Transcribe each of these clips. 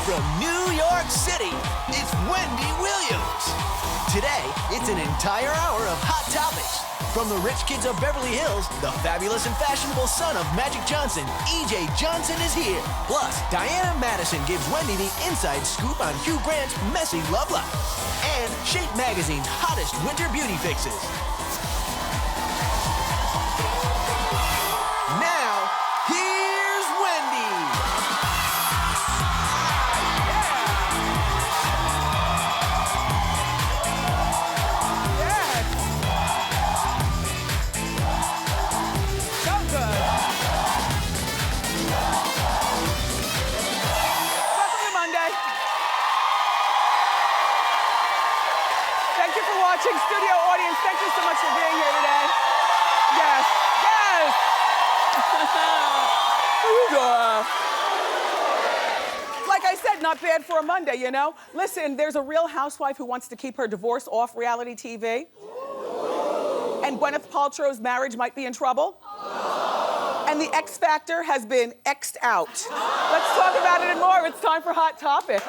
From New York City, it's Wendy Williams. Today, it's an entire hour of hot topics. From the rich kids of Beverly Hills, the fabulous and fashionable son of Magic Johnson, E.J. Johnson is here. Plus, Diana Madison gives Wendy the inside scoop on Hugh Grant's messy love life. And Shape Magazine's hottest winter beauty fixes. Now, here's Wendy. Studio audience, thank you so much for being here today. Yes, yes. Like I said, not bad for a Monday, you know? Listen, there's a real housewife who wants to keep her divorce off reality TV. And Gwyneth Paltrow's marriage might be in trouble. And the X Factor has been X'd out. Let's talk about it and more. It's time for Hot Topics.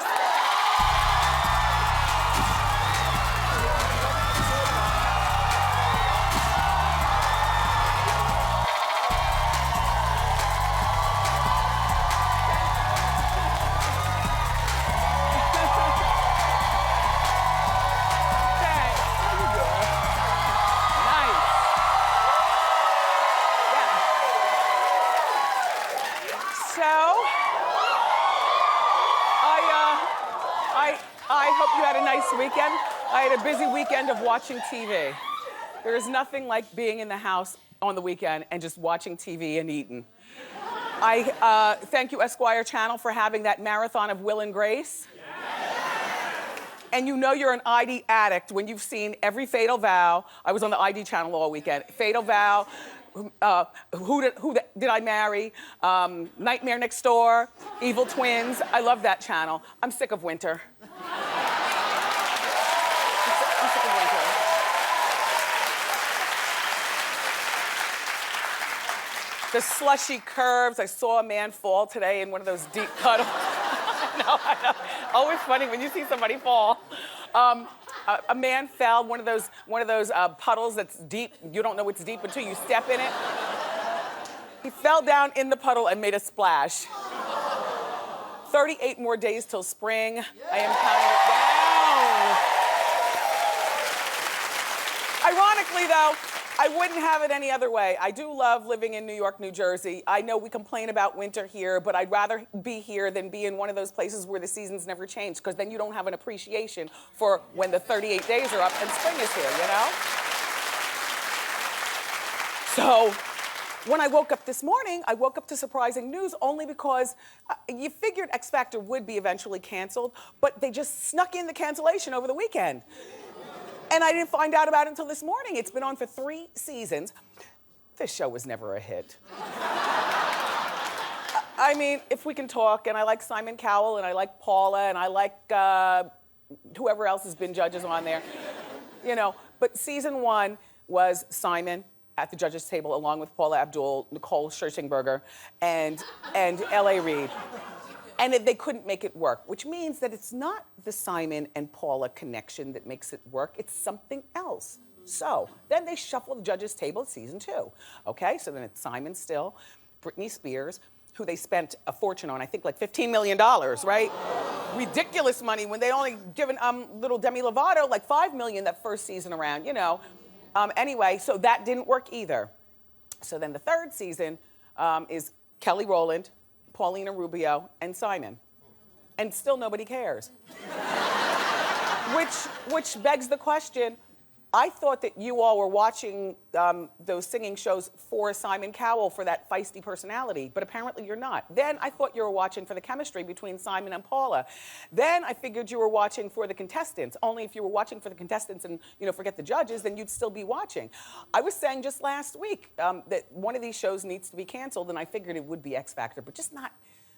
I hope you had a nice weekend. I had a busy weekend of watching TV. There is nothing like being in the house on the weekend and just watching TV and eating. I thank you, Esquire Channel, for having that marathon of Will and Grace. And you know you're an ID addict when you've seen every Fatal Vow. I was on the ID Channel all weekend. Fatal Vow, Who Did I Marry? Nightmare Next Door, Evil Twins. I love that channel. I'm sick of winter. I'm sick of winter. The slushy curves. I saw a man fall today in one of those deep puddles. I know. Always funny when you see somebody fall. A man fell, one of those puddles that's deep. You don't know it's deep until you step in it. He fell down in the puddle and made a splash. 38 more days till spring. I am counting it down. Ironically, though, I wouldn't have it any other way. I do love living in New York, New Jersey. I know we complain about winter here, but I'd rather be here than be in one of those places where the seasons never change, because then you don't have an appreciation for when the 38 days are up and spring is here, you know? So, when I woke up this morning, I woke up to surprising news only because you figured X Factor would be eventually canceled, but they just snuck in the cancellation over the weekend. And I didn't find out about it until this morning. It's been on for 3 seasons. This show was never a hit. I mean, if we can talk, and I like Simon Cowell, and I like Paula, and I like whoever else has been judges on there, you know. But season 1 was Simon at the judges' table, along with Paula Abdul, Nicole Scherzinger, and L.A. Reid. And they couldn't make it work, which means that it's not the Simon and Paula connection that makes it work, it's something else. So, then they shuffle the judges' table at season 2. Okay, so then it's Simon still, Britney Spears, who they spent a fortune on, I think like $15 million, right? Ridiculous money when they only given little Demi Lovato like $5 million that first season around, you know. Anyway, so that didn't work either. So then the 3rd season is Kelly Rowland, Paulina Rubio, and Simon. And still nobody cares. Which begs the question, I thought that you all were watching those singing shows for Simon Cowell for that feisty personality, but apparently you're not. Then I thought you were watching for the chemistry between Simon and Paula. Then I figured you were watching for the contestants. Only if you were watching for the contestants and, you know, forget the judges, then you'd still be watching. I was saying just last week that one of these shows needs to be canceled, and I figured it would be X Factor, but just not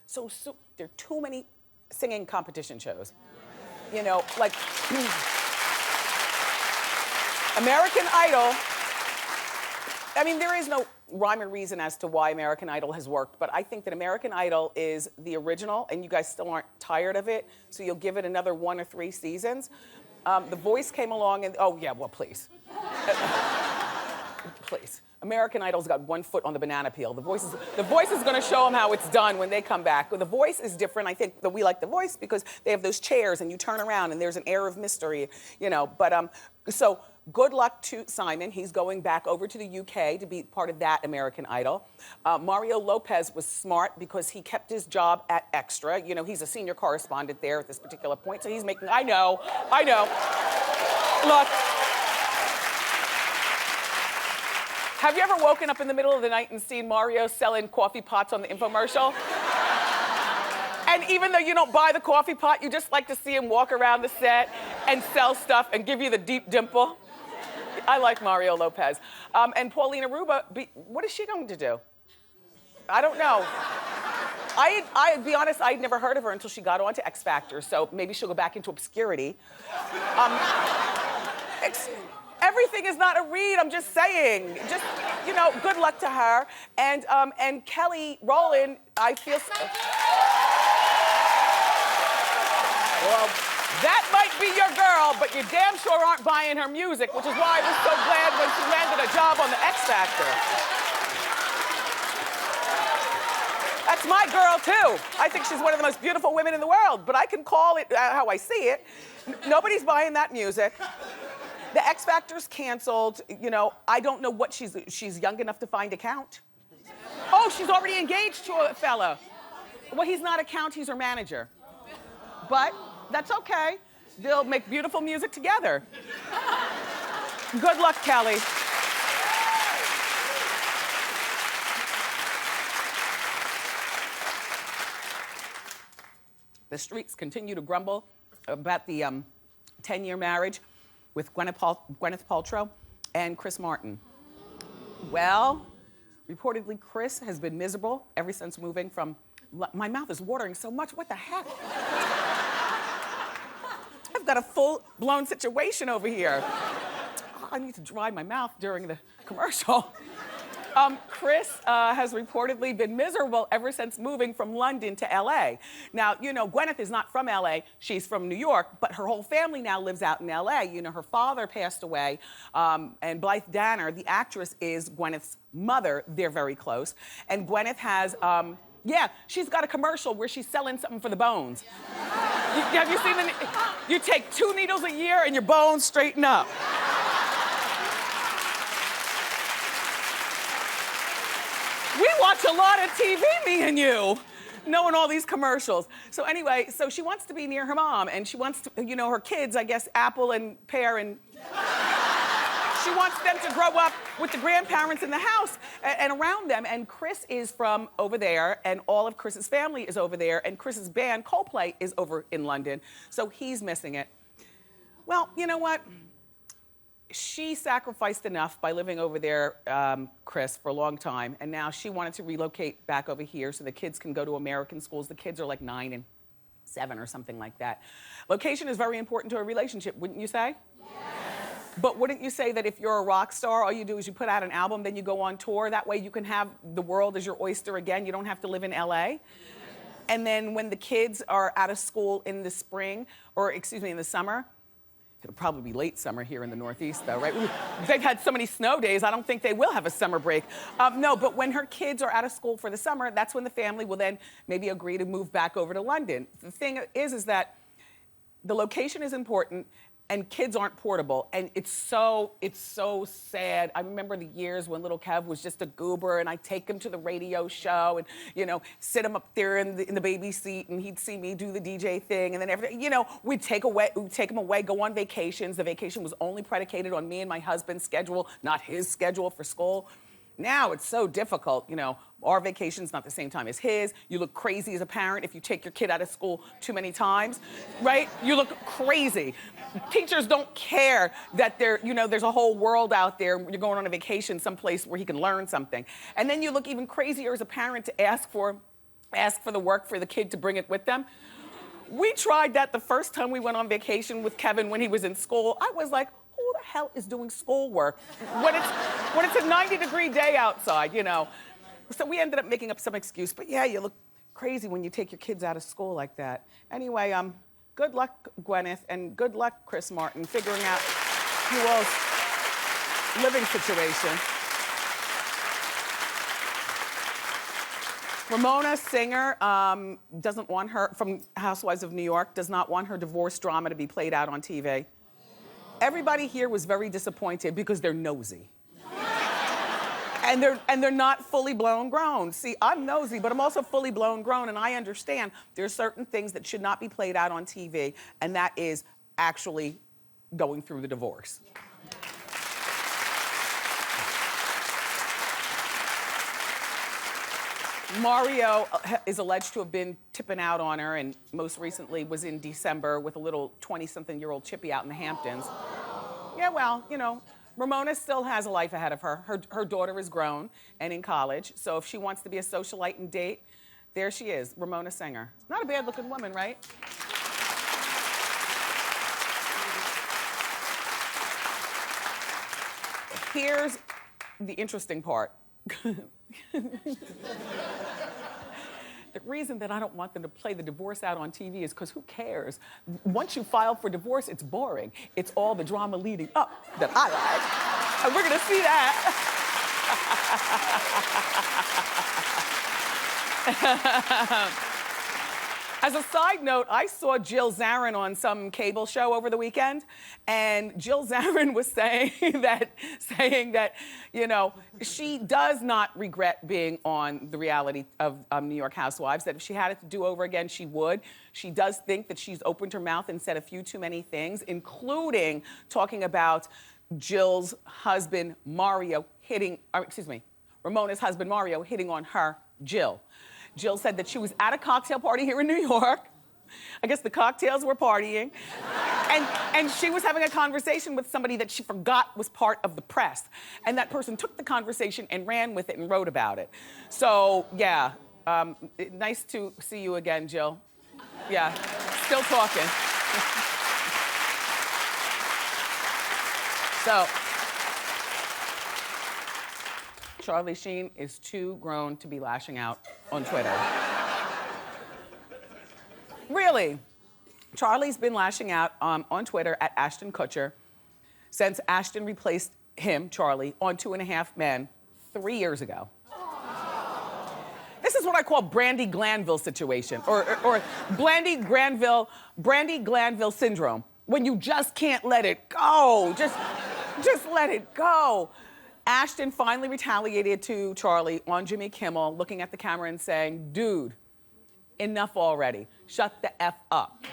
so soon. There are too many singing competition shows. You know, like American Idol. I mean, there is no rhyme or reason as to why American Idol has worked, but I think that American Idol is the original, and you guys still aren't tired of it, so you'll give it another 1 or 3 seasons. The Voice came along and, oh yeah, well, please. Please. American Idol's got 1 foot on the banana peel. The Voice is gonna show them how it's done when they come back. The Voice is different. I think that we like The Voice because they have those chairs and you turn around and there's an air of mystery, you know. But so good luck to Simon. He's going back over to the UK to be part of that American Idol. Mario Lopez was smart because he kept his job at Extra. You know, he's a senior correspondent there at this particular point, so he's making, I know. Look. Have you ever woken up in the middle of the night and seen Mario selling coffee pots on the infomercial? And even though you don't buy the coffee pot, you just like to see him walk around the set and sell stuff and give you the deep dimple. I like Mario Lopez. And Paulina Ruba, what is she going to do? I don't know. I'd be honest, I'd never heard of her until she got on to X Factor, so maybe she'll go back into obscurity. Everything is not a read, I'm just saying. Just, you know, good luck to her. And Kelly Rowland, I feel... Well, that might be your girl, but you damn sure aren't buying her music, which is why I was so glad when she landed a job on the X Factor. That's my girl, too. I think she's one of the most beautiful women in the world, but I can call it how I see it. Nobody's buying that music. The X Factor's canceled. You know, I don't know what she's young enough to find a count. Oh, she's already engaged to a fella. Well, he's not a count, he's her manager. But that's okay. They'll make beautiful music together. Good luck, Kelly. The streets continue to grumble about the 10-year marriage with Gwyneth Paltrow and Chris Martin. Well, reportedly Chris has been miserable ever since moving from... My mouth is watering so much, what the heck? I've got a full-blown situation over here. Oh, I need to dry my mouth during the commercial. Chris has reportedly been miserable ever since moving from London to LA. Now, you know, Gwyneth is not from LA, she's from New York, but her whole family now lives out in LA. You know, her father passed away, and Blythe Danner, the actress, is Gwyneth's mother. They're very close. And Gwyneth has, yeah, she's got a commercial where she's selling something for the bones. Have you seen you take 2 needles a year and your bones straighten up. We watch a lot of TV, me and you, knowing all these commercials. So anyway, so she wants to be near her mom, and she wants to, you know, her kids, I guess, Apple and Pear, and she wants them to grow up with the grandparents in the house and around them. And Chris is from over there, and all of Chris's family is over there, and Chris's band, Coldplay, is over in London, so he's missing it. Well, you know what? She sacrificed enough by living over there, Chris, for a long time, and now she wanted to relocate back over here so the kids can go to American schools. The kids are like 9 and 7 or something like that. Location is very important to a relationship, wouldn't you say? Yes. But wouldn't you say that if you're a rock star, all you do is you put out an album, then you go on tour? That way you can have the world as your oyster again. You don't have to live in LA. Yes. And then when the kids are out of school in the spring, or excuse me, in the summer, it'll probably be late summer here in the Northeast, though, right? They've had so many snow days, I don't think they will have a summer break. No, but when her kids are out of school for the summer, that's when the family will then maybe agree to move back over to London. The thing is that the location is important, and kids aren't portable, and it's so sad. I remember the years when little Kev was just a goober, and I'd take him to the radio show and, you know, sit him up there in the baby seat, and he'd see me do the DJ thing, and then everything, you know, we'd take him away, go on vacations. The vacation was only predicated on me and my husband's schedule, not his schedule for school. Now it's so difficult, you know, our vacation's not the same time as his. You look crazy as a parent if you take your kid out of school too many times, right? You look crazy. Teachers don't care that there's a whole world out there. You're going on a vacation someplace where he can learn something. And then you look even crazier as a parent to ask for the work for the kid to bring it with them. We tried that the first time we went on vacation with Kevin when he was in school. I was like, who the hell is doing schoolwork when it's a 90-degree day outside, you know? So we ended up making up some excuse, but yeah, you look crazy when you take your kids out of school like that. Anyway, good luck, Gwyneth, and good luck, Chris Martin, figuring out you all's living situation. Ramona Singer doesn't want her, from Housewives of New York, does not want her divorce drama to be played out on TV. Everybody here was very disappointed because they're nosy. And they're not fully blown grown. See, I'm nosy, but I'm also fully blown grown, and I understand there's certain things that should not be played out on TV, and that is actually going through the divorce. Mario is alleged to have been tipping out on her, and most recently was in December with a little 20-something-year-old chippy out in the Hamptons. Yeah, well, you know, Ramona still has a life ahead of her. Her daughter is grown and in college, so if she wants to be a socialite and date, there she is, Ramona Singer. Not a bad-looking woman, right? Here's the interesting part. The reason that I don't want them to play the divorce out on TV is because who cares? Once you file for divorce, it's boring. It's all the drama leading up that I like. And we're gonna see that. As a side note, I saw Jill Zarin on some cable show over the weekend, and Jill Zarin was saying that, you know, she does not regret being on the reality of New York Housewives, that if she had it to do over again, she would. She does think that she's opened her mouth and said a few too many things, including talking about Jill's husband, Mario, Ramona's husband, Mario, hitting on her, Jill. Jill said that she was at a cocktail party here in New York. I guess the cocktails were partying. And she was having a conversation with somebody that she forgot was part of the press. And that person took the conversation and ran with it and wrote about it. So, yeah, nice to see you again, Jill. Yeah, still talking. So, Charlie Sheen is too grown to be lashing out on Twitter. Really, Charlie's been lashing out on Twitter at Ashton Kutcher since Ashton replaced him, Charlie, on 2.5 Men 3 years ago. This is what I call Brandy Glanville situation, or Brandy Glanville syndrome, when you just can't let it go. Just let it go. Ashton finally retaliated to Charlie on Jimmy Kimmel, looking at the camera and saying, dude, enough already. Shut the F up.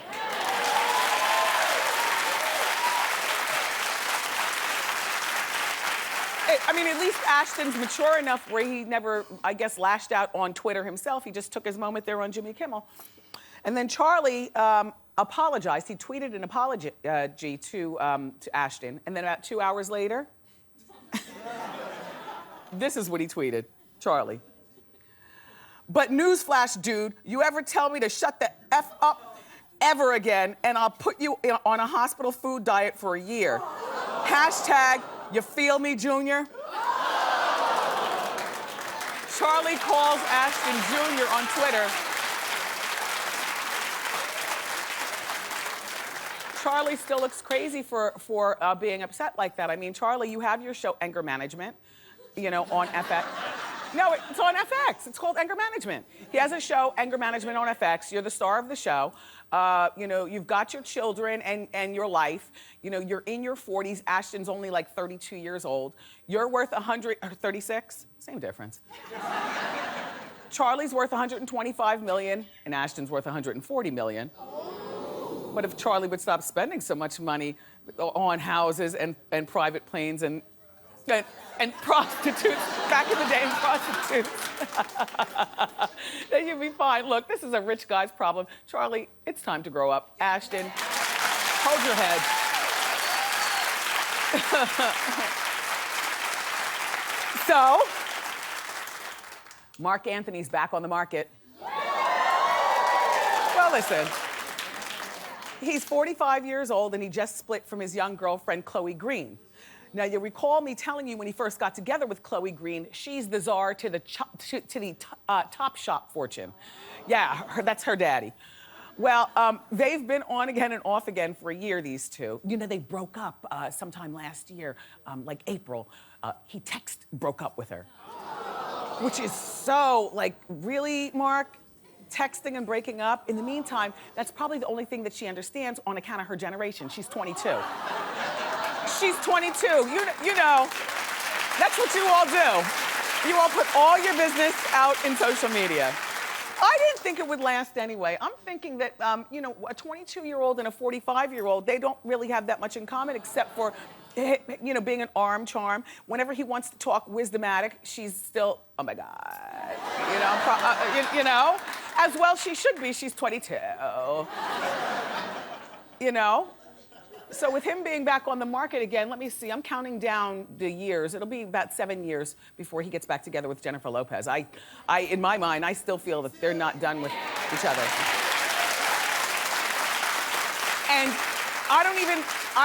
I mean, at least Ashton's mature enough where he never, I guess, lashed out on Twitter himself. He just took his moment there on Jimmy Kimmel. And then Charlie apologized. He tweeted an apology to Ashton. And then about 2 hours later, this is what he tweeted, Charlie. But newsflash, dude, you ever tell me to shut the F up ever again, and I'll put you on a hospital food diet for a year. Hashtag, you feel me, Junior? Charlie calls Ashton Jr. on Twitter. Charlie still looks crazy for being upset like that. I mean, Charlie, you have your show Anger Management, you know, on FX. No, it's on FX. It's called Anger Management. He has a show, Anger Management, on FX. You're the star of the show. You know, you've got your children and your life. You know, you're in your 40s. Ashton's only like 32 years old. You're worth 100, or 36? Same difference. Charlie's worth 125 million, and Ashton's worth 140 million. But if Charlie would stop spending so much money on houses and private planes and prostitutes, back in the day, prostitutes, then you'd be fine. Look, this is a rich guy's problem. Charlie, it's time to grow up. Ashton, hold your head. So, Mark Anthony's back on the market. Well, listen. He's 45 years old and he just split from his young girlfriend, Chloe Green. Now, you recall me telling you when he first got together with Chloe Green, she's the czar to the Top Shop fortune. Yeah, that's her daddy. Well, they've been on again and off again for a year, these two. You know, they broke up sometime last year, like April. He broke up with her. Which is so, like, really, Mark? Texting and breaking up? In the meantime, that's probably the only thing that she understands on account of her generation. She's 22. She's 22. You know, that's what you all do. You all put all your business out in social media. I didn't think it would last anyway. I'm thinking that, you know, a 22-year-old and a 45-year-old, they don't really have that much in common except for, you know, being an arm charm. Whenever he wants to talk wisdomatic, she's still, oh my God, you know, as well she should be. She's 22, you know. So with him being back on the market again, let me see, I'm counting down the years. It'll be about 7 years before he gets back together with Jennifer Lopez. In my mind, I still feel that they're not done with each other. And I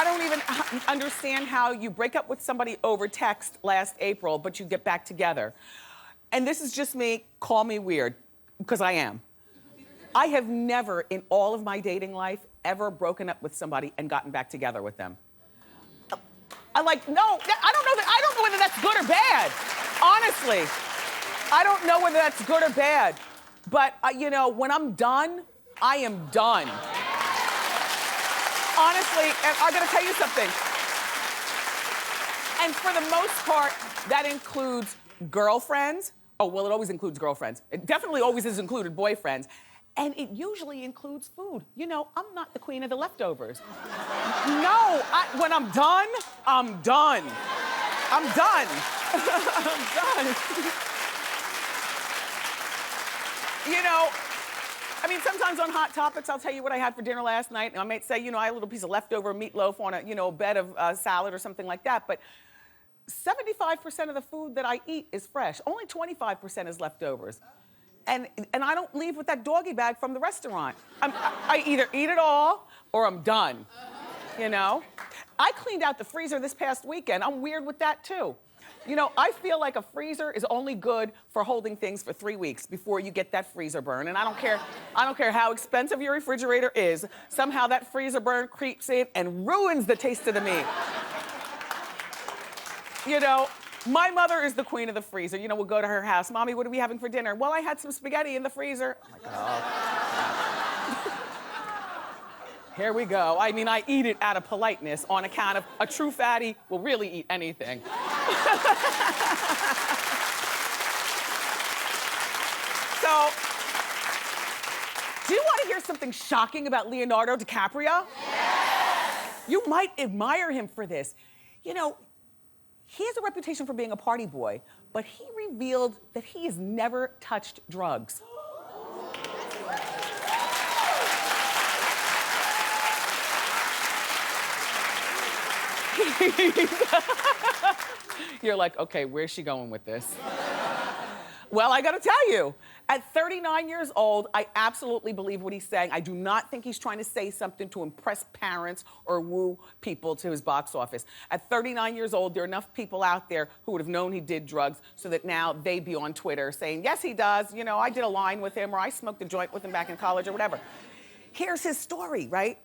don't even understand how you break up with somebody over text last April, but you get back together. And this is just me, call me weird, because I am. I have never in all of my dating life ever broken up with somebody and gotten back together with them. No, I don't know whether that's good or bad. Honestly, I don't know whether that's good or bad. But you know, when I'm done, I am done. Honestly, and I gotta tell you something. And for the most part, that includes girlfriends. Oh, well, it always includes girlfriends. It definitely always has included boyfriends. And it usually includes food. You know, I'm not the queen of the leftovers. No, when I'm done, I'm done. I'm done. I'm done. You know, I mean, sometimes on Hot Topics, I'll tell you what I had for dinner last night. And I might say, you know, I had a little piece of leftover meatloaf on a, you know, bed of salad or something like that. But 75% of the food that I eat is fresh. Only 25% is leftovers. And I don't leave with that doggy bag from the restaurant. I either eat it all or I'm done, you know? I cleaned out the freezer this past weekend. I'm weird with that too. You know, I feel like a freezer is only good for holding things for 3 weeks before you get that freezer burn. And I don't care how expensive your refrigerator is, somehow that freezer burn creeps in and ruins the taste of the meat. You know, my mother is the queen of the freezer. You know, we'll go to her house. Mommy, what are we having for dinner? Well, I had some spaghetti in the freezer. I'm like, oh. Here we go. I mean, I eat it out of politeness on account of a true fatty will really eat anything. So, do you want to hear something shocking about Leonardo DiCaprio? Yes! You might admire him for this. You know, he has a reputation for being a party boy, but he revealed that he has never touched drugs. You're like, okay, where's she going with this? Well, I gotta tell you, at 39 years old, I absolutely believe what he's saying. I do not think he's trying to say something to impress parents or woo people to his box office. At 39 years old, there are enough people out there who would have known he did drugs so that now they'd be on Twitter saying, yes, he does. You know, I did a line with him or I smoked a joint with him back in college or whatever. Here's his story, right?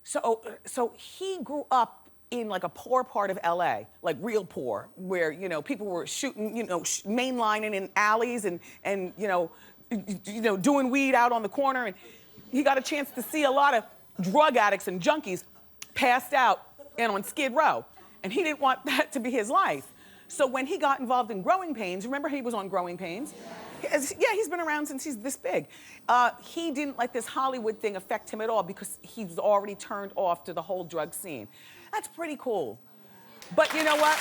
So he grew up in like a poor part of LA, like real poor, where, you know, people were shooting, you know, mainlining in alleys and you know, doing weed out on the corner. And he got a chance to see a lot of drug addicts and junkies passed out and on Skid Row. And he didn't want that to be his life. So when he got involved in Growing Pains, remember he was on Growing Pains? Yeah, he's been around since he's this big. He didn't let this Hollywood thing affect him at all because he was already turned off to the whole drug scene. That's pretty cool. But you know what?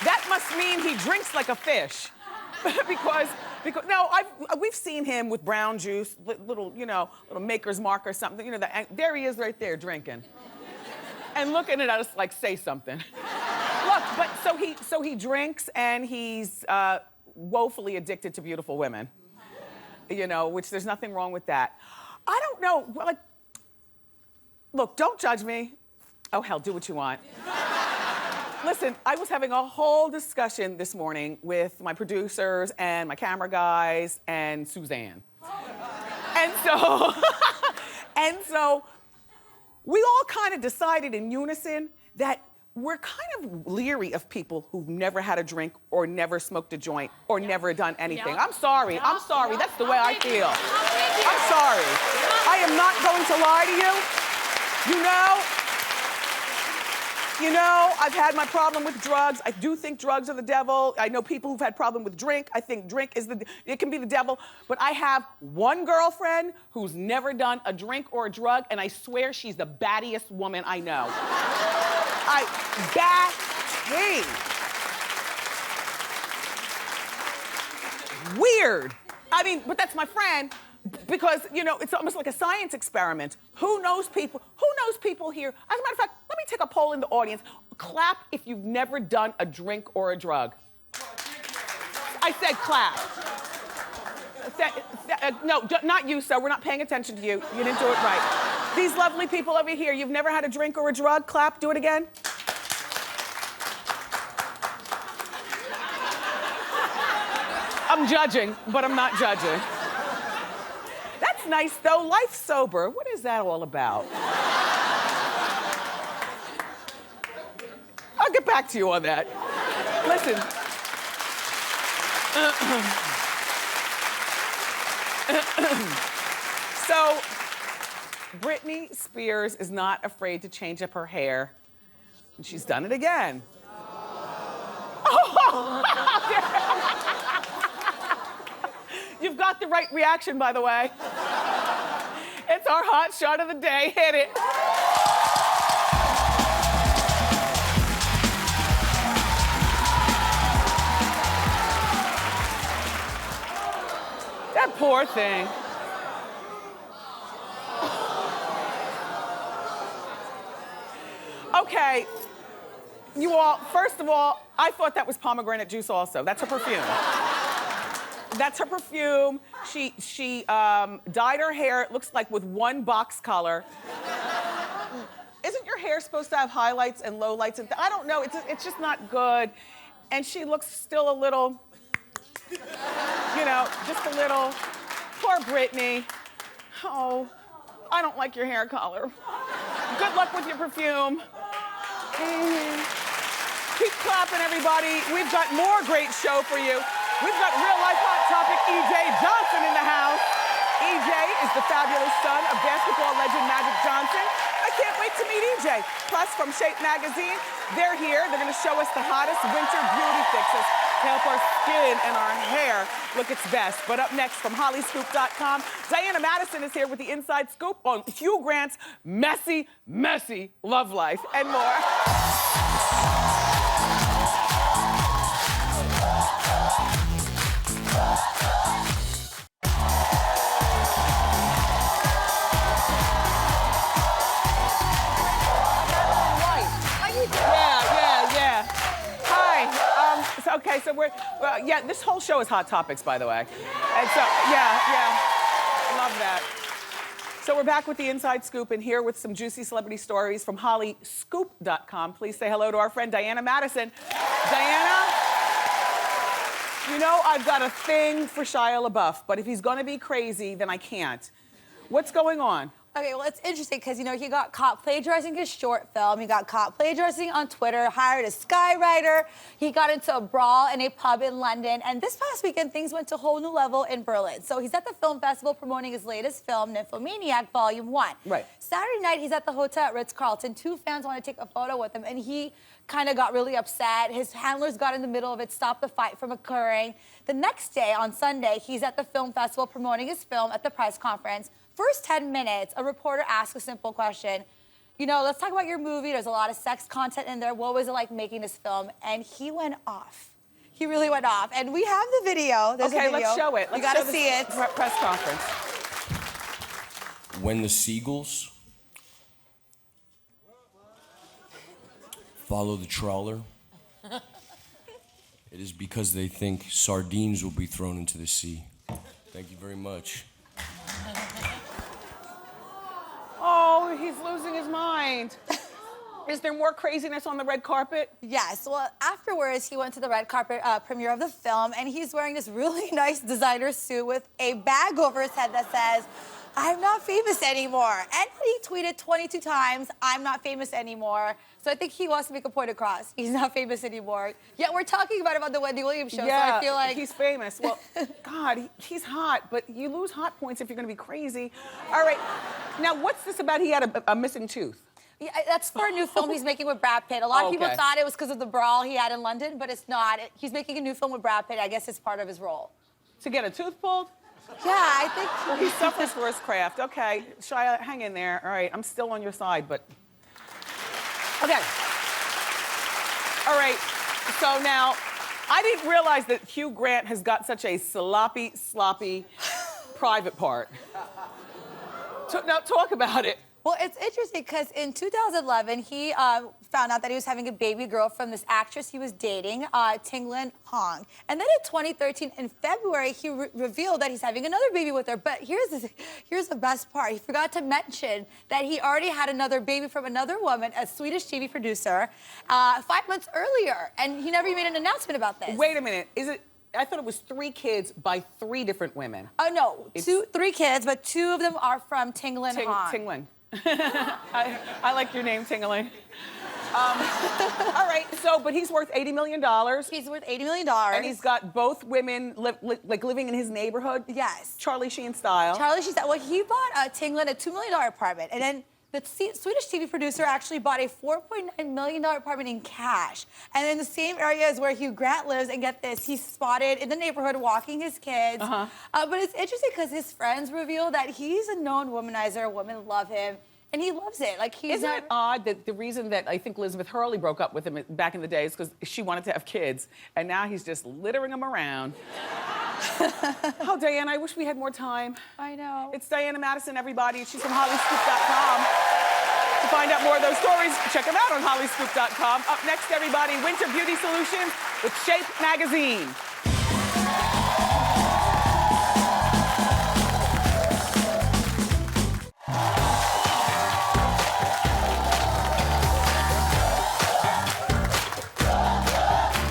That must mean he drinks like a fish. because no, we've seen him with brown juice, little, you know, little Maker's Mark or something. You know, there he is right there drinking. And looking at us like, say something. Look, but so he drinks and he's woefully addicted to beautiful women. you know, which there's nothing wrong with that. I don't know, like, look, don't judge me. Oh, hell, do what you want. Listen, I was having a whole discussion this morning with my producers and my camera guys and Suzanne. And so, and so we all kind of decided in unison that we're kind of leery of people who've never had a drink or never smoked a joint or never done anything. I'm sorry. That's the way I feel. I'm sorry. I am not going to lie to you. You know, I've had my problem with drugs. I do think drugs are the devil. I know people who've had problem with drink. I think drink is it can be the devil. But I have one girlfriend who's never done a drink or a drug, and I swear she's the battiest woman I know. Batty. Weird. I mean, but that's my friend. Because, you know, it's almost like a science experiment. Who knows people here? As a matter of fact, let me take a poll in the audience. Clap if you've never done a drink or a drug. I said clap. No, not you, sir. We're not paying attention to you. You didn't do it right. These lovely people over here, you've never had a drink or a drug? Clap, do it again. I'm judging, but I'm not judging. That's nice, though. Life's sober. What is that all about? I'll get back to you on that. Listen. So, Britney Spears is not afraid to change up her hair. And she's done it again. You've got the right reaction, by the way. It's our hot shot of the day. Hit it. That poor thing. Okay, you all, first of all, I thought that was pomegranate juice also. That's her perfume. That's her perfume. She dyed her hair, it looks like with one box color. Isn't your hair supposed to have highlights and lowlights? I don't know, it's just not good. And she looks still a little, you know, just a little. Poor Britney. Oh, I don't like your hair color. Good luck with your perfume. Keep clapping, everybody. We've got more great show for you. We've got real life hot topic E.J. Johnson in the house. E.J. is the fabulous son of basketball legend Magic Johnson. I can't wait to meet E.J. Plus, from Shape Magazine, they're here. They're gonna show us the hottest winter beauty fixes to help our skin and our hair look its best. But up next, from hollyscoop.com, Diana Madison is here with the inside scoop on Hugh Grant's messy, messy love life and more. Okay, so yeah, this whole show is Hot Topics, by the way. And so, yeah, love that. So we're back with the Inside Scoop and here with some juicy celebrity stories from hollyscoop.com. Please say hello to our friend Diana Madison. Diana, you know I've got a thing for Shia LaBeouf, but if he's gonna be crazy, then I can't. What's going on? Okay, well, it's interesting because, you know, he got caught plagiarizing his short film. He got caught plagiarizing on Twitter, hired a skywriter. He got into a brawl in a pub in London. And this past weekend, things went to a whole new level in Berlin. So he's at the film festival promoting his latest film, Nymphomaniac Volume 1. Right. Saturday night, he's at the hotel at Ritz-Carlton. Two fans wanted to take a photo with him, and he kind of got really upset. His handlers got in the middle of it, stopped the fight from occurring. The next day, on Sunday, he's at the film festival promoting his film at the press conference. First 10 minutes, a reporter asked a simple question. You know, let's talk about your movie. There's a lot of sex content in there. What was it like making this film? And he went off. He really went off. And we have the video. There's okay, a video. Let's show it. You gotta see it. Press conference. When the seagulls follow the trawler, it is because they think sardines will be thrown into the sea. Thank you very much. Oh, he's losing his mind. Is there more craziness on the red carpet? Yes, well, afterwards, he went to the red carpet premiere of the film, and he's wearing this really nice designer suit with a bag over his head that says, "I'm not famous anymore." And he tweeted 22 times, "I'm not famous anymore." So I think he wants to make a point across. He's not famous anymore. Yet we're talking about him on the Wendy Williams show, Yeah, so I feel like... he's famous. Well, God, he's hot, but you lose hot points if you're gonna be crazy. All right, now what's this about he had a missing tooth? Yeah, that's for a new film he's making with Brad Pitt. A lot of people Okay. thought it was because of the brawl he had in London, but it's not. He's making a new film with Brad Pitt. I guess it's part of his role. To get a tooth pulled? Yeah, I think... Well, he suffers for his craft. Okay, Shia, hang in there. All right, I'm still on your side, but... Okay. All right, so now, I didn't realize that Hugh Grant has got such a sloppy private part. Now, talk about it. Well, it's interesting because in 2011, he found out that he was having a baby girl from this actress he was dating, Tinglan Hong. And then in 2013, in February, he revealed that he's having another baby with her. But here's the best part. He forgot to mention that he already had another baby from another woman, a Swedish TV producer, 5 months earlier. And he never made an announcement about this. Wait a minute, I thought it was 3 kids by 3 different women. Oh, no, 3 kids, but 2 of them are from Tinglan Hong. Tingling. I like your name, Tingling. All right, but he's worth $80 million. He's worth $80 million. And he's got both women living in his neighborhood? Yes. Charlie Sheen style. Charlie Sheen style. Well, he bought Tinglan a $2 million apartment, and then the Swedish TV producer actually bought a $4.9 million apartment in cash. And in the same area as where Hugh Grant lives, and get this, he's spotted in the neighborhood walking his kids. But it's interesting because his friends reveal that he's a known womanizer, women love him, and he loves it. Like, he's Isn't it odd that the reason that I think Elizabeth Hurley broke up with him back in the day is because she wanted to have kids, and now he's just littering them around. Oh, Diana, I wish we had more time. I know. It's Diana Madison, everybody. She's from hollyscoop.com. To find out more of those stories, check them out on hollyscoop.com. Up next, everybody, Winter Beauty Solutions with Shape Magazine.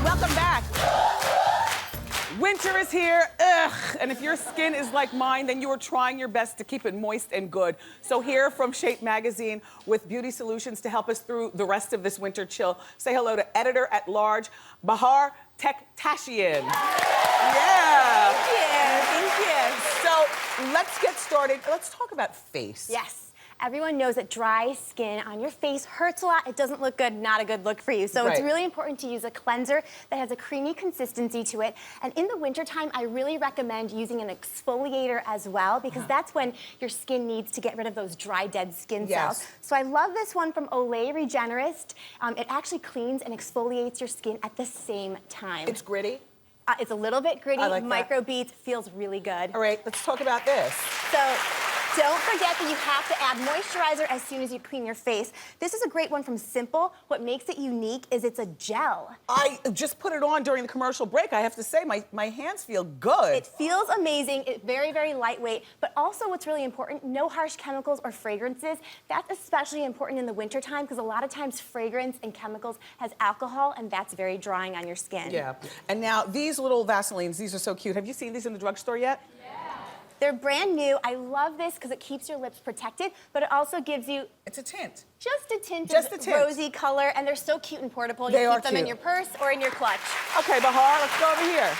Welcome back. Winter is here, and if your skin is like mine, then you are trying your best to keep it moist and good. So here from Shape Magazine with beauty solutions to help us through the rest of this winter chill. Say hello to editor-at-large, Bahar Tektashian. Yeah. Thank you. So let's get started. Let's talk about face. Yes. Everyone knows that dry skin on your face hurts a lot. It doesn't look good, not a good look for you. So it's really important to use a cleanser that has a creamy consistency to it. And in the wintertime, I really recommend using an exfoliator as well, because that's when your skin needs to get rid of those dry, dead skin cells. So I love this one from Olay Regenerist. It actually cleans and exfoliates your skin at the same time. It's gritty. It's a little bit gritty, I like micro beads, feels really good. All right, let's talk about this. So don't forget that you have to add moisturizer as soon as you clean your face. This is a great one from Simple. What makes it unique is it's a gel. I just put it on during the commercial break. I have to say, my hands feel good. It feels amazing. It's very, very lightweight. But also what's really important, no harsh chemicals or fragrances. That's especially important in the wintertime because a lot of times fragrance and chemicals has alcohol, and that's very drying on your skin. Yeah. And now these little Vaselines, these are so cute. Have you seen these in the drugstore yet? They're brand new. I love this because it keeps your lips protected, but it also gives you It's a tint. just a tint Just of a tint. rosy color, and they're so cute and portable. You They are keep them in cute. your purse or in your clutch. Okay, Bahar, let's go over here.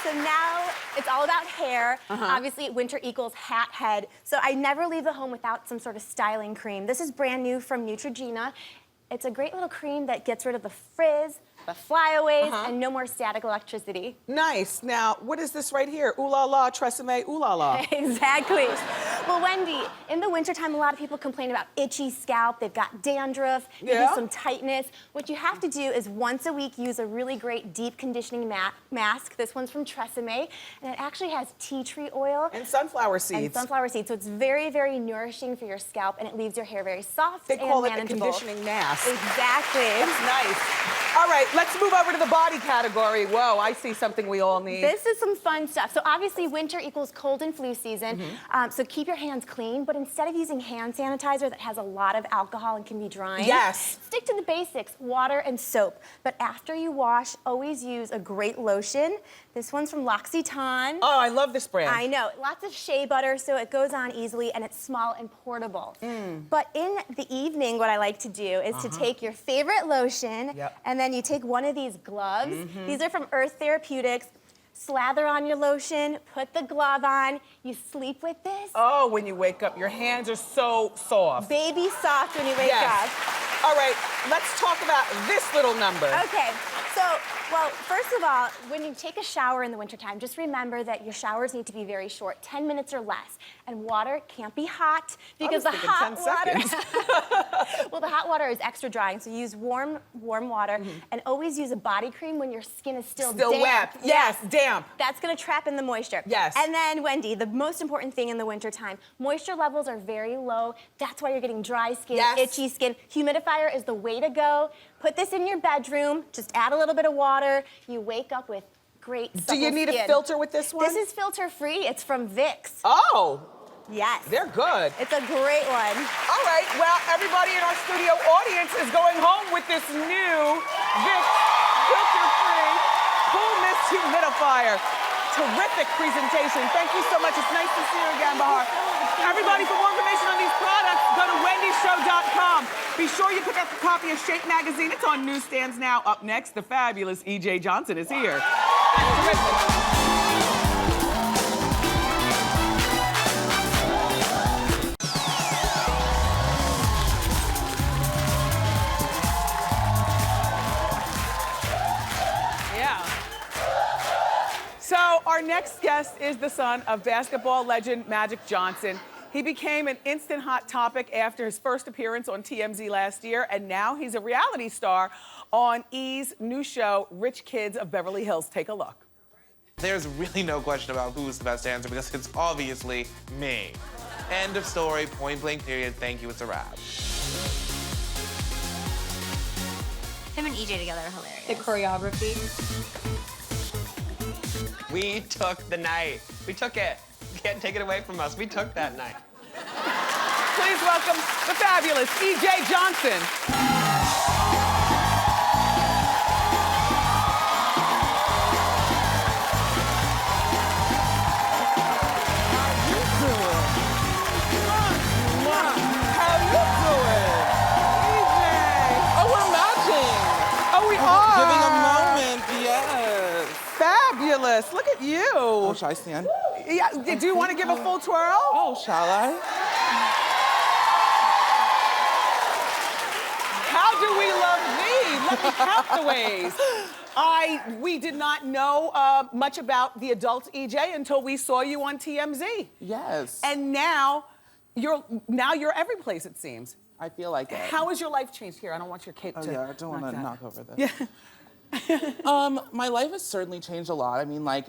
So now it's all about hair. Obviously, winter equals hat head. So I never leave the home without some sort of styling cream. This is brand new from Neutrogena. It's a great little cream that gets rid of the frizz, the flyaways, and no more static electricity. Nice. Now, what is this right here? Ooh la la, Tresemme, ooh la la. Exactly. Well, Wendy, in the wintertime, a lot of people complain about itchy scalp. They've got dandruff, maybe Yeah. some tightness. What you have to do is once a week use a really great deep conditioning mask. This one's from Tresemme, and it actually has tea tree oil. And sunflower seeds. And sunflower seeds. So it's very, very nourishing for your scalp, and it leaves your hair very soft They and call it the manageable. conditioning mask. Exactly. That's nice. All right, let's move over to the body category. Whoa, I see something we all need. This is some fun stuff. So obviously winter equals cold and flu season. So keep your hands clean, but instead of using hand sanitizer that has a lot of alcohol and can be drying, Yes. stick to the basics, water and soap. But after you wash, always use a great lotion. This one's from L'Occitane. Oh, I love this brand. I know, lots of shea butter, so it goes on easily, and it's small and portable. But in the evening, what I like to do is to take your favorite lotion, Yep. and then you take one of these gloves. These are from Earth Therapeutics. Slather on your lotion, put the glove on, you sleep with this. Oh, when you wake up, your hands are so soft. Baby soft when you wake Yes. up. All right, let's talk about this little number. Okay, so, well, first of all, when you take a shower in the wintertime, just remember that your showers need to be very short, 10 minutes or less. And water can't be hot because the thinking hot 10 water. seconds. Well, the hot water is extra drying, so use warm water, and always use a body cream when your skin is still damp. wet. Yes, damp. That's gonna trap in the moisture. Yes. And then, Wendy, the most important thing in the wintertime, moisture levels are very low. That's why you're getting dry skin, Yes. itchy skin. Humidifier is the way to go. Put this in your bedroom, just add a little bit of water. You wake up with great supple Do you need skin. a filter with this one? This is filter free. It's from Vicks. Oh, Yes. they're good. It's a great one. All right, well, everybody in our studio audience is going home with this new Vicks filter-free cool mist humidifier. Terrific presentation. Thank you so much. It's nice to see you again, Bahar. Everybody, for more information on these products, go to wendyshow.com. Be sure you pick up a copy of Shape Magazine. It's on newsstands now. Up next, the fabulous E.J. Johnson is here. Terrific. So our next guest is the son of basketball legend Magic Johnson. He became an instant hot topic after his first appearance on TMZ last year, and now he's a reality star on E's new show, Rich Kids of Beverly Hills. Take a look. There's really no question about who's the best dancer because it's obviously me. End of story, point blank period, thank you, it's a wrap. Him and EJ together are hilarious. The choreography. We took the night. We took it. You can't take it away from us. We took that night. Please welcome the fabulous E.J. Johnson. How you doing? E.J. Oh, we're matching! Oh, we are. Giving a moment, yes. Fabulous. Look at you. Oh, should I stand? Yeah, do you want to give a full twirl? Oh, shall I? How do we love thee? Let me count the ways. We did not know much about the adult EJ until we saw you on TMZ. Yes. And now you're every place, it seems. I feel like it. How has your life changed here? I don't want your cape Oh, to yeah, I don't want to that. knock over this. Yeah. My life has certainly changed a lot. I mean, like,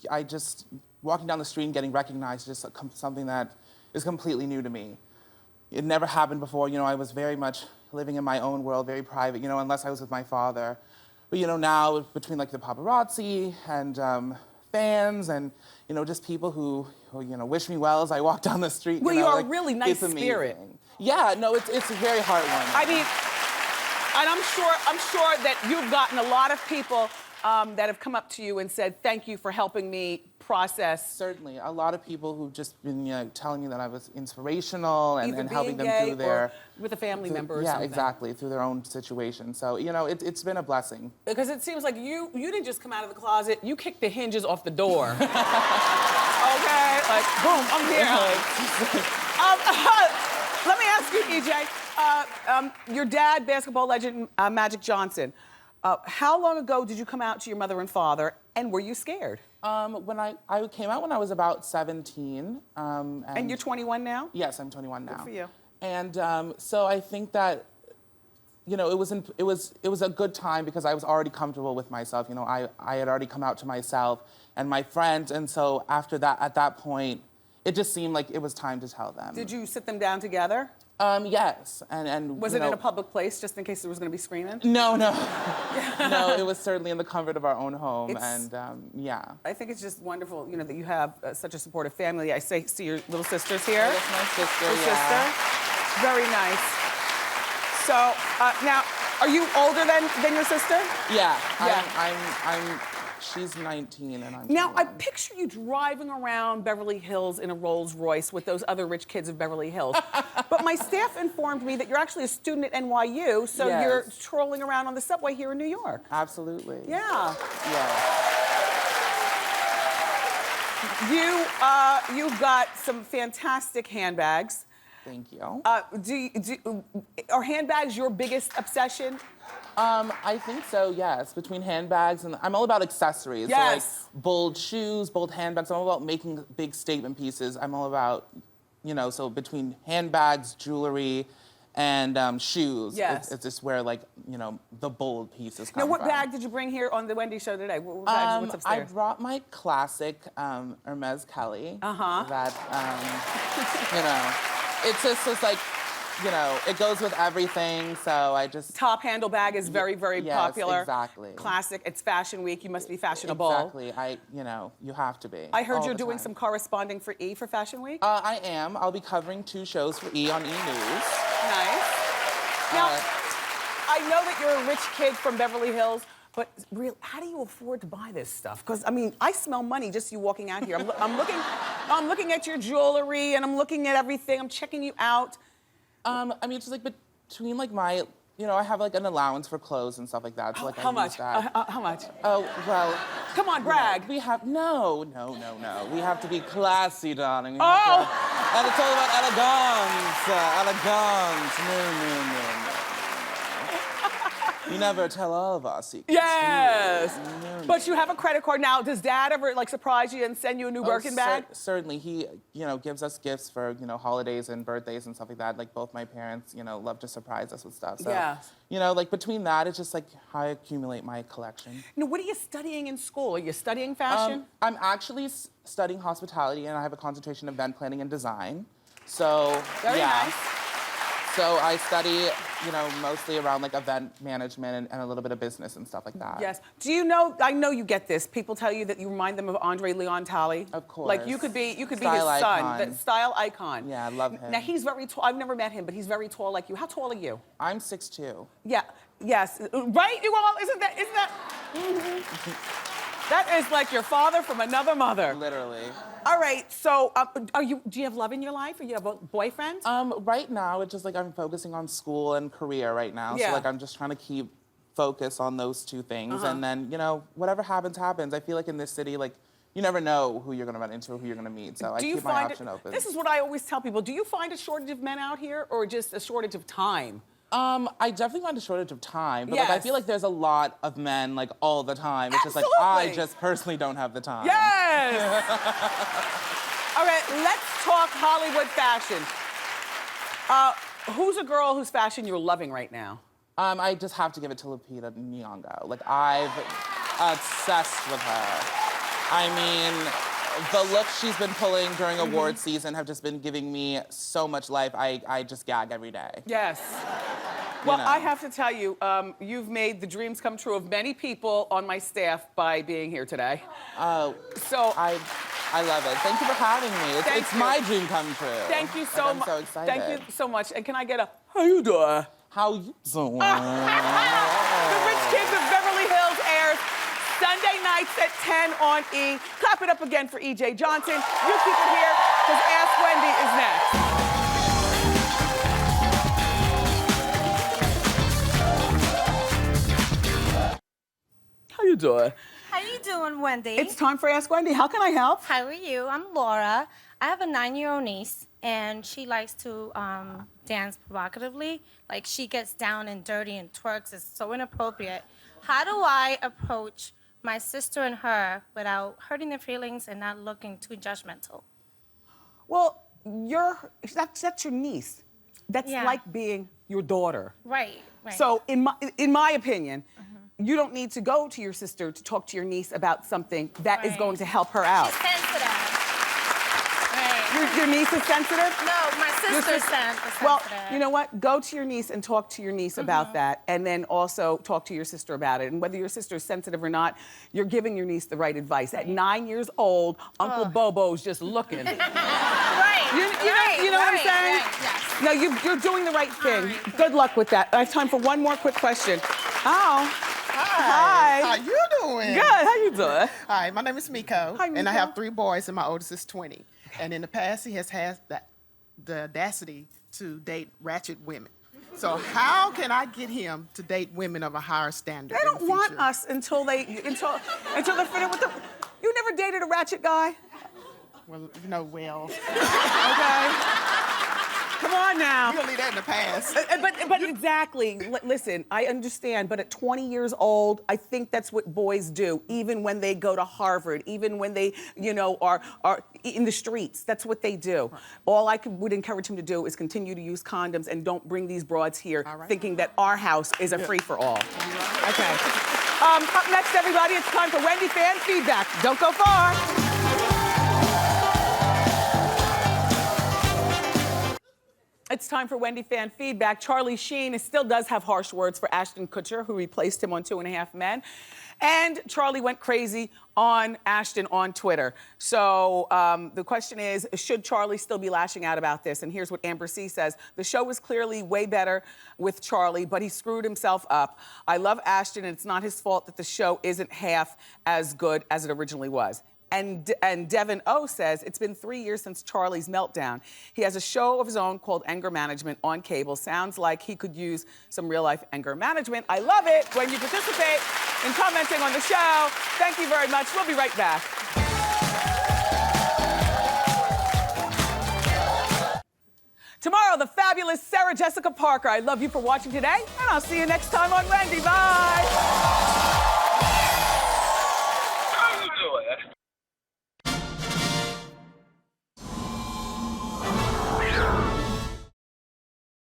I just, walking down the street and getting recognized is just something that is completely new to me. It never happened before. You know, I was very much living in my own world, very private, you know, unless I was with my father. But, you know, now between, like, the paparazzi and fans and, you know, just people who, you know, wish me well as I walk down the street. Well, you know, you're a like, really nice it's amazing. spirit. Yeah, no, it's very heartwarming. I mean, and I'm sure that you've gotten a lot of people that have come up to you and said, thank you for helping me process. Certainly, a lot of people who've just been, you know, telling me that I was inspirational Either and helping being them gay through their... or with a family member or yeah, something. exactly, through their own situation. So, you know, it's been a blessing. Because it seems like you didn't just come out of the closet, you kicked the hinges off the door. Okay, like, boom, I'm here. Let me ask you, EJ, your dad, basketball legend Magic Johnson, How long ago did you come out to your mother and father, and were you scared? When I came out when I was about 17. And you're 21 now? Yes, I'm 21 now. Good for you. And so I think that, you know, it was a good time because I was already comfortable with myself. You know, I had already come out to myself and my friends, and so after that, at that point, it just seemed like it was time to tell them. Did you sit them down together? Yes, and was you it know, in a public place, just in case there was going to be screaming? No, no, it was certainly in the comfort of our own home, and yeah. I think it's just wonderful, you know, that you have such a supportive family. I see your little sisters here. Oh, that's my sister. Your Yeah. sister. Very nice. So now, are you older than your sister? Yeah. Yeah. She's 19 and I'm Now, 21. I picture you driving around Beverly Hills in a Rolls Royce with those other rich kids of Beverly Hills. But my staff informed me that you're actually a student at NYU, so Yes. you're trolling around on the subway here in New York. Absolutely. Yeah. Yeah. You've got some fantastic handbags. Thank you. Are handbags your biggest obsession? I think so, yes. Between handbags and I'm all about accessories. Yes. So like bold shoes, bold handbags. I'm all about making big statement pieces. I'm all about, you know, so between handbags, jewelry, and shoes. Yes. It's just where, like, you know, the bold pieces come Now, what from. bag did you bring here on the Wendy show today? What bags, what's I upstairs? brought my classic Hermes Kelly. Uh-huh. That, you know, it's like, you know, it goes with everything, so I just... Top handle bag is very, very yes, popular. Exactly. Classic. It's fashion week. You must be fashionable. Exactly. You know, you have to be. I heard all you're the doing time. some corresponding for E for Fashion Week. I am. I'll be covering 2 shows for E on E! News. Nice. Now, I know that you're a rich kid from Beverly Hills, but how do you afford to buy this stuff? Because, I mean, I smell money just you walking out here. I'm looking at your jewelry, and I'm looking at everything. I'm checking you out. I mean, it's just like between like my, you know, I have like an allowance for clothes and stuff like that. So like How I much? use that. How much? Oh, well. Come on, brag. We have, no. We have to be classy, darling. We Oh! have to, and it's all about elegance. No. You never tell all of our secrets. Yes. No. But you have a credit card now. Does Dad ever like surprise you and send you a new Birkin bag? Certainly. He, you know, gives us gifts for, you know, holidays and birthdays and stuff like that. Like both my parents, you know, love to surprise us with stuff. So, Yeah. you know, like between that, it's just like how I accumulate my collection. Now, what are you studying in school? Are you studying fashion? I'm actually studying hospitality and I have a concentration in event planning and design. So, Very yeah. nice. So I study, you know, mostly around like event management and a little bit of business and stuff like that. Yes. Do you know? I know you get this. People tell you that you remind them of Andre Leon Talley. Of course. Like you could be his Style son, icon. the style icon. Yeah, I love him. Now he's very tall. I've never met him, but he's very tall like you. How tall are you? I'm 6'2". Yeah. Yes. Right? You all? Isn't that? Mm-hmm. That is like your father from another mother. Literally. All right. So, do you have love in your life, or you have a boyfriend? Right now, it's just like I'm focusing on school and career right now. Yeah. So like I'm just trying to keep focus on those 2 things. Uh-huh. And then, you know, whatever happens, happens. I feel like in this city, like, you never know who you're gonna run into or who you're gonna meet. So I keep my option open. This is what I always tell people. Do you find a shortage of men out here, or just a shortage of time? I definitely find a shortage of time, but like I Yes. feel like there's a lot of men like all the time. It's just like Absolutely. I just personally don't have the time. Yes! All right, let's talk Hollywood fashion. Who's a girl whose fashion you're loving right now? I just have to give it to Lupita Nyong'o. Like I've obsessed with her. I mean, the looks she's been pulling during award season have just been giving me so much life. I just gag every day. Yes. Well, know. I have to tell you, you've made the dreams come true of many people on my staff by being here today. So I love it. Thank you for having me. It's my dream come true. Thank you so much. I'm so excited. Thank you so much. And can I get a how you doing? How you doing? The Rich Kids of Beverly Hills airs Sunday nights at 10 on E. Clap it up again for E.J. Johnson. You keep it here, because Ask Wendy is next. How you doing? How you doing, Wendy? It's time for Ask Wendy. How can I help? How are you? I'm Laura. I have a 9-year-old niece, and she likes to dance provocatively. Like, she gets down and dirty and twerks. It's so inappropriate. How do I approach my sister and her without hurting their feelings and not looking too judgmental? Well, that's your niece. That's like being your daughter. Right. So in my opinion, you don't need to go to your sister to talk to your niece about something that is going to help her out. She's sensitive. Your niece is sensitive? No, my sister's sensitive. Well, you know what? Go to your niece and talk to your niece about that, and then also talk to your sister about it. And whether your sister is sensitive or not, you're giving your niece the right advice. At 9 years old, Uncle Bobo's just looking. Right. You know what I'm saying? Yes. No, you're doing the right thing. Good luck with that. I have time for one more quick question. Oh. Hi. How you doing? Good. How you doing? Hi, my name is Miko. Hi, Miko. And I have 3 boys, and my oldest is 20. And in the past, he has had the audacity to date ratchet women. So how can I get him to date women of a higher standard? They don't want us until they're fitted with the. You never dated a ratchet guy? Well, you know, well. Okay. Come on now. We'll leave that in the past. But exactly. Listen, I understand, but at 20 years old, I think that's what boys do, even when they go to Harvard, even when they, are in the streets. That's what they do. All I would encourage him to do is continue to use condoms and don't bring these broads here thinking that our house is a free-for-all. Okay. Up next, everybody, it's time for Wendy fan feedback. Don't go far. It's time for Wendy fan feedback. Charlie Sheen still does have harsh words for Ashton Kutcher, who replaced him on 2.5 Men. And Charlie went crazy on Ashton on Twitter. So the question is, should Charlie still be lashing out about this? And here's what Amber C says. The show was clearly way better with Charlie, but he screwed himself up. I love Ashton, and it's not his fault that the show isn't half as good as it originally was. And Devin O says, it's been 3 years since Charlie's meltdown. He has a show of his own called Anger Management on cable. Sounds like he could use some real-life anger management. I love it when you participate in commenting on the show. Thank you very much. We'll be right back. Tomorrow, the fabulous Sarah Jessica Parker. I love you for watching today, and I'll see you next time on Wendy. Bye.